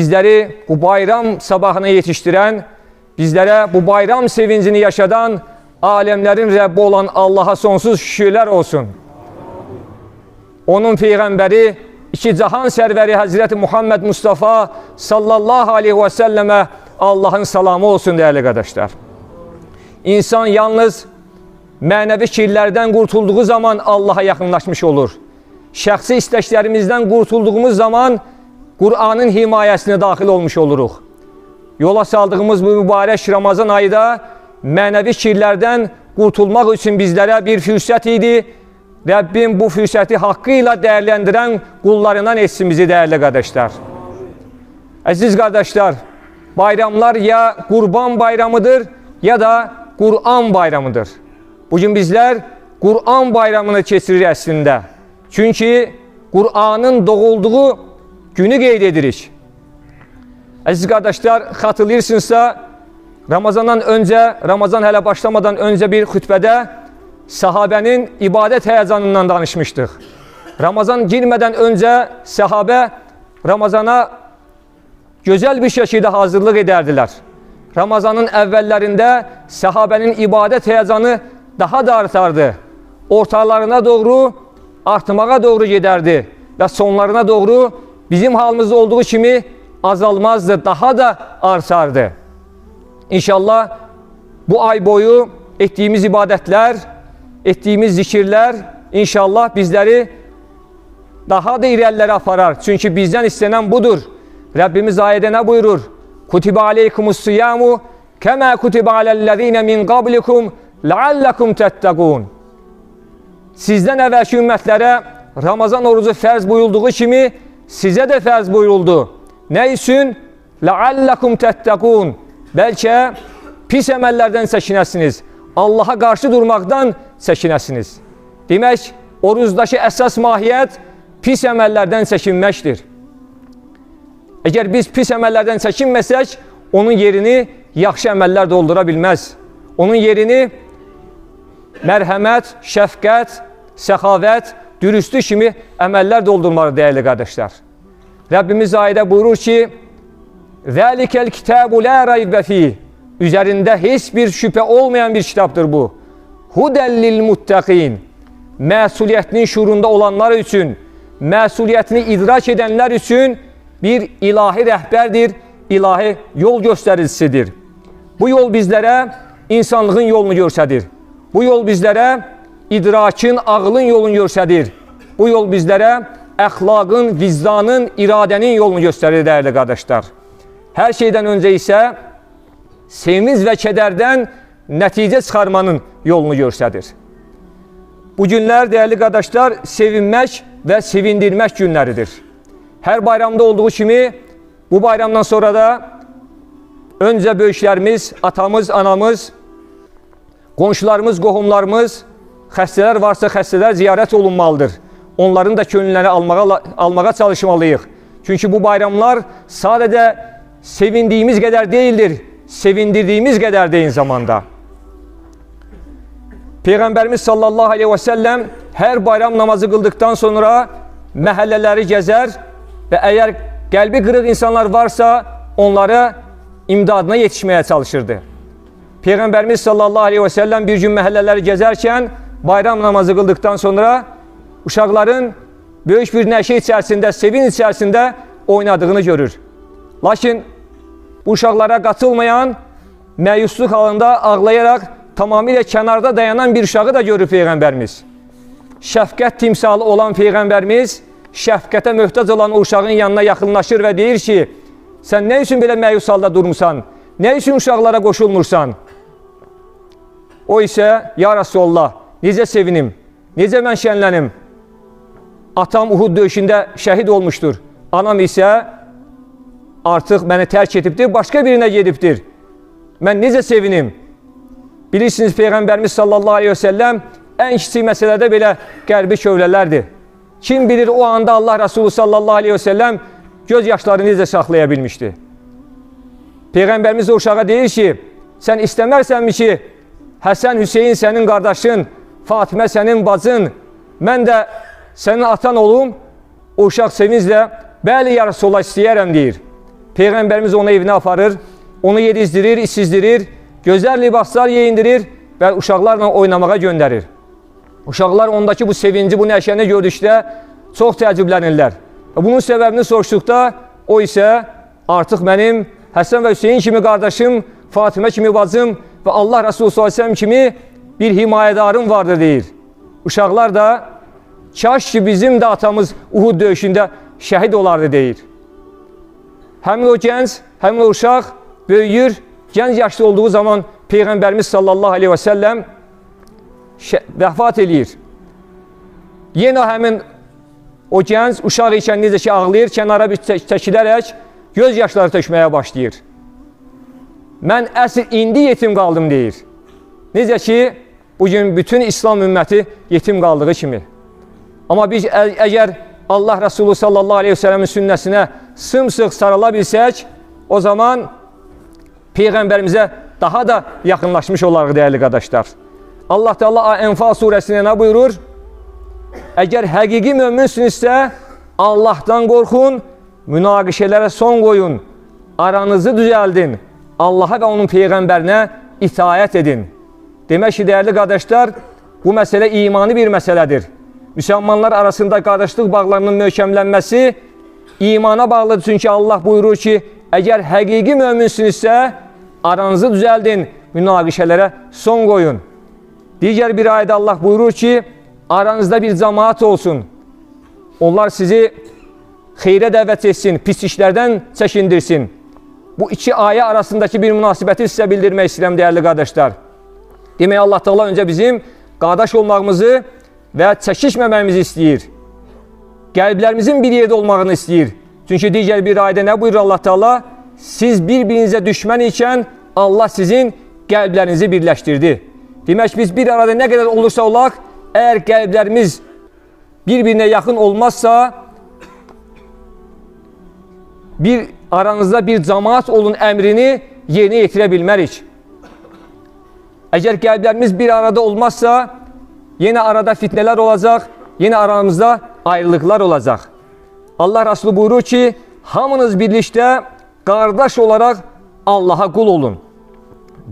Bizleri bu bayram sabahına yetiştiren, bizlere bu bayram sevincini yaşadan, alemlerin Rabbi olan Allah'a sonsuz şükürler olsun. Onun Peygamberi, iki cahan serveri Hazreti Muhammed Mustafa sallallahu aleyhi ve selleme Allah'ın salamı olsun değerli kardeşler. İnsan yalnız mənəvi kirlərdən qurtulduğu zaman Allah'a yaxınlaşmış olur. Şəxsi istəklərimizdən qurtulduğumuz zaman Kur'an'ın himayesine dahil olmuş oluruq. Yola saldığımız bu mübarək Ramazan ayında mənəvi kirlərdən qurtulmaq üçün bizlərə bir fürsət idi. Rabbim bu fürsəti haqqıyla değerlendiren kullarından etsin bizi değerli kardeşler. Aziz kardeşler, bayramlar ya Kurban bayramıdır ya da Kur'an bayramıdır. Bugün bizler Kur'an bayramını keçirir əslində. Çünkü Kur'an'ın doğulduğu günü qeyd edirik. Aziz kardeşler, hatırlayırsınızsa Ramazandan önce, Ramazan hələ başlamadan önce bir xütbədə sahabenin ibadet heyecanından danışmıştık. Ramazan girmeden önce sahabe Ramazana güzel bir şekilde hazırlık ederdiler. Ramazanın evvellerinde sahabenin ibadet heyecanı daha da artardı. Ortalarına doğru artmağa doğru giderdi ve sonlarına doğru bizim halımızda olduğu kimi azalmazdı, daha da artardı. İnşallah bu ay boyu ettiğimiz ibadetler, ettiğimiz zikirler inşallah bizleri daha da ilerlere aparar. Çünkü bizden istenen budur. Rabbimiz ayette ne buyurur? Kutibe aleykumus-siyamu kema kutibe alellezine min qablikum leallekum tettekun. Sizden evvelki ümmetlere Ramazan orucu ferz buyurduğu kimi size de ferz buyuruldu. Ne için? Leallekum tettekun. Belki pis emellerden çekinesiniz. Allah'a karşı durmaktan çekinesiniz. Demek oruzdaki esas mahiyet pis emellerden çekinmektir. Eğer biz pis emellerden çekinmesek, onun yerini yaxşı emeller doldura bilmez. Onun yerini merhamet, şefkat, səxavət, dürüstlük kimi emeller doldurmalı değerli kardeşler. Rabbimiz ayette buyurur ki: "Zalikel kitabu la raybe fi." Üzerinde hiçbir şüphe olmayan bir kitaptır bu. Hudellil muttaqin. Məsuliyyətinin şuurunda olanlar için, məsuliyyətini idrak edenler için bir ilahi rehberdir, ilahi yol göstericisidir. Bu yol bizlere insanlığın yolunu göstərir. Bu yol bizlere idrakin, ağlın yolunu göstərir. Bu yol bizlere əxlaqın, vicdanın, iradenin yolunu göstərir değerli kardeşler. Her şeyden önce ise sevinç ve kederden netice çıkarmanın yolunu göstərir. Bu günler değerli kardeşler sevinmek ve sevindirmek günleridir. Her bayramda olduğu kimi bu bayramdan sonra da önce böyüklərimiz, atamız, anamız, qonşularımız, qohumlarımız, xəstələr varsa xəstələr ziyarət olunmalıdır. Onların da könüllərini almağa çalışmalıyıq. Çünkü bu bayramlar sadece sevindiğimiz kadar değildir, sevindirdiğimiz kadar değil zamanda. Peygamberimiz sallallahu aleyhi ve sellem her bayram namazı kıldıktan sonra məhəllələri gezer ve eğer kalbi kırık insanlar varsa onlara imdadına yetişmeye çalışırdı. Peygamberimiz sallallahu aleyhi ve sellem bir gün məhəllələri gezerken bayram namazı kıldıktan sonra uşaqların böyük bir neşe içerisinde, sevinç içerisinde oynadığını görür. Lakin bu uşaqlara katılmayan, məyusluk halında ağlayarak tamamıyla kenarda dayanan bir uşağı da görür Peygamberimiz. Şəfqət timsalı olan Peygamberimiz şəfqətə möhtac olan o uşağın yanına yaxınlaşır ve deyir ki: "Sen ne için belə məyus halda durmuşsan? Ne için uşaqlara qoşulmursan?" O ise: "Ya Resulullah, necə sevinim, necə mən şənlənim? Atam Uhud döyüşündə şəhid olmuştur. Anam ise artıq məni tərk edibdir, başqa birinə gedibdir. Mən necə sevinim?" Bilirsiniz Peygamberimiz sallallahu aleyhi ve sellem en kiçik məsələdə belə qəlbi kövlələrdir. Kim bilir o anda Allah Resulü sallallahu aleyhi ve sellem göz yaşlarını necə saxlaya bilmişdi. Peygamberimiz o uşağa deyir ki: "Sen istəmərsənmi ki Həsən Hüseyin senin kardeşin, Fatimə senin bacın, mən də senin atan olum?" O uşaq sevinclə: "Bəli ya Resulullah, istəyərəm" deyir. Peyğəmbərimiz onu evinə aparır, onu yedizdirir, içizdirir, gözəl libaslar yeyindirir və uşaqlarla oynamağa göndərir. Uşaqlar ondakı bu sevinci, bu nəşəni gördükdə çox təəccüblənirlər. Bunun səbəbini soruşduqda o isə artıq mənim Həsən və Hüseyin kimi qardaşım, Fatimə kimi bacım və Allah Resulü s.ə.v kimi bir himayədarım vardır deyir. Uşaqlar da kaş ki bizim də atamız Uhud döyüşündə şəhid olardı deyir. Həmin o gənc, həmin o uşaq böyüyür, gənc yaşlı olduğu zaman Peyğəmbərimiz sallallahu aleyhi və səlləm vəfat eləyir. Yenə həmin o gənc uşaq ikən necə ki ağlayır, kənara bir çəkilərək göz yaşları tökməyə başlayır. Mən əsl indi yetim qaldım deyir. Necə ki bugün bütün İslam ümməti yetim qaldığı kimi. Amma biz əgər Allah Resulü sallallahu aleyhi ve sellemin sünnəsinə sımsıq sarıla bilsək, o zaman Peyğəmbərimizə daha da yaxınlaşmış olarıq dəyərli qardaşlar. Allah Teala Enfal surəsində nə buyurur? Əgər həqiqi möminsünüzsə Allahdan qorxun, münaqişələrə son qoyun, aranızı düzəldin, Allaha və onun Peyğəmbərinə itaət edin. Demək ki, dəyərli qardaşlar, bu məsələ imani bir məsələdir. Müsəlmanlar arasında qardaşlıq bağlarının möhkəmlənməsi imana bağlıdır. Çünki Allah buyurur ki, əgər həqiqi möminsünüzsə aranızı düzəldin, münaqişələrə son qoyun. Digər bir ayədə Allah buyurur ki, aranızda bir cəmaat olsun. Onlar sizi xeyrə dəvət etsin, pis işlərdən çəkindirsin. Bu iki ayə arasındakı bir münasibəti sizə bildirmək istəyirəm, dəyərli qardaşlar. Demək, Allah Teala öncə bizim qardaş olmağımızı və çəkişməməyimizi istəyir. Qəlblərimizin bir yerdə olmağını istəyir. Çünki digər bir ayədə nə buyurur Allah Teala? Siz bir-birinizə düşmən ikən Allah sizin qəlblərinizi birləşdirdi. Demək, biz bir arada nə qədər olursa olaq, əgər qəlblərimiz bir-birinə yaxın olmazsa, aranızda bir cəmaat olun əmrini yerinə yetirə bilmərik. Əgər qəlblərimiz bir arada olmazsa, yenə arada fitnələr olacaq, yenə aramızda ayrılıqlar olacaq. Allah Resulü buyurur ki, hamınız birlikdə qardaş olaraq Allaha qul olun.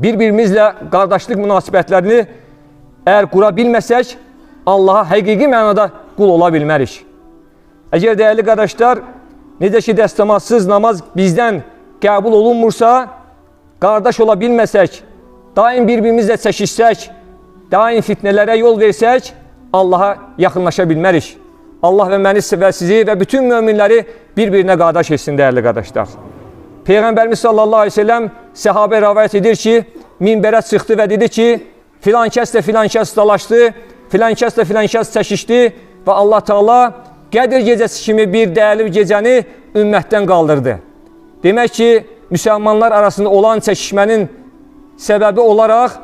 Bir-birimizlə qardaşlıq münasibətlərini əgər qura bilməsək, Allaha həqiqi mənada qul ola bilmərik. Əgər dəyərli qardaşlar, necə ki dəstəmazsız namaz bizdən qəbul olunmursa, qardaş ola bilməsək, daim bir-birimizlə çəkişsək, daim fitnələrə yol versək, Allaha yaxınlaşa bilmərik. Allah və məni və sizi və bütün möminləri bir-birinə qardaş etsin, dəyərli qardaşlar. Peyğəmbərimiz sallallahu aleyhi ve sellem səhabə rəvayət edir ki, minbərə çıxdı və dedi ki, filan kəslə filan kəs dalaşdı, filan kəslə filan kəs çəkişdi və Allah Teala Qədir gecəsi kimi bir dəyərli gecəni ümmətdən qaldırdı. Demək ki, müsəlmanlar arasında olan çəkişmənin səbəbi olaraq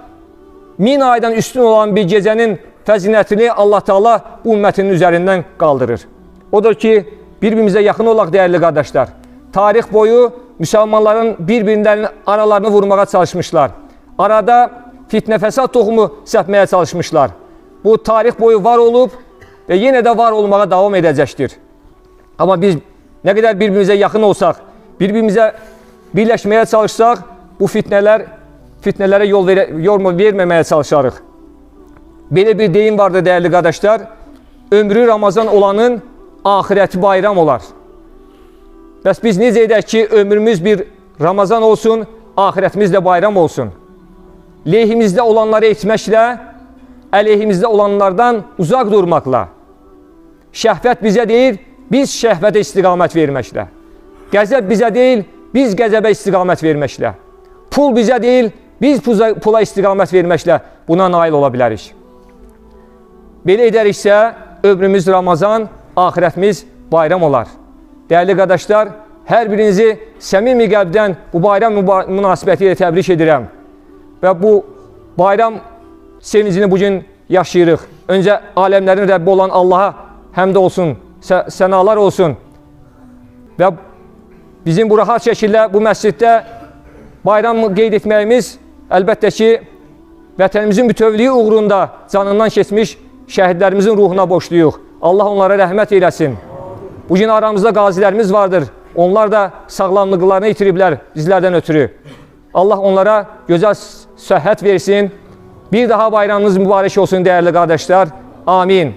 1000 aydan üstün olan bir gecənin fəzilətini Allah Teala bu ümmətinin üzərindən qaldırır. Odur ki, bir-birimizə yaxın olaq, dəyərli qardaşlar. Tarix boyu müsəlmanların bir-birinin aralarını vurmağa çalışmışlar. Arada fitnə fəsad toxumu səpməyə çalışmışlar. Bu tarix boyu var olub və yenə də var olmağa davam edəcəkdir. Amma biz nə qədər bir-birimizə yaxın olsaq, bir-birimizə birləşməyə çalışsaq, bu fitnələrə yol verməməyə çalışarıq. Belə bir deyim vardır, dəyərli qardaşlar, ömrü Ramazan olanın ahirəti bayram olar. Bəs biz necə edək ki, ömrümüz bir Ramazan olsun, ahirətimiz də bayram olsun? Lehimizdə olanları etməklə, əleyhimizdə olanlardan uzaq durmaqla. Şəhvət bizə deyil, biz şəhvətə istiqamət verməklə. Qəzəb bizə deyil, biz qəzəbə istiqamət verməklə. Pul bizə deyil, biz pula istiqamət verməklə buna nail ola bilərik. Belə edəriksə, ömrümüz Ramazan, ahirətimiz bayram olar. Dəyərli qardaşlar, hər birinizi səmimi qəlbdən bu bayram münasibəti ilə təbrik edirəm. Və bu bayram sevincini bugün yaşayırıq. Öncə aləmlərin Rəbbi olan Allaha həmd olsun, sənalar olsun. Və bizim bu rahat şəkildə bu məsciddə bayram qeyd etməyimiz əlbəttə ki, vətənimizin bütövlüyü uğrunda canından keçmiş şəhidlərimizin ruhuna borcluyuq. Allah onlara rəhmət eyləsin. Bugün aramızda qazilərimiz vardır. Onlar da sağlamlıqlarını itiriblər bizlərdən ötürü. Allah onlara gözəl səhhət versin. Bir daha bayramınız mübarək olsun değerli kardeşler. Amin.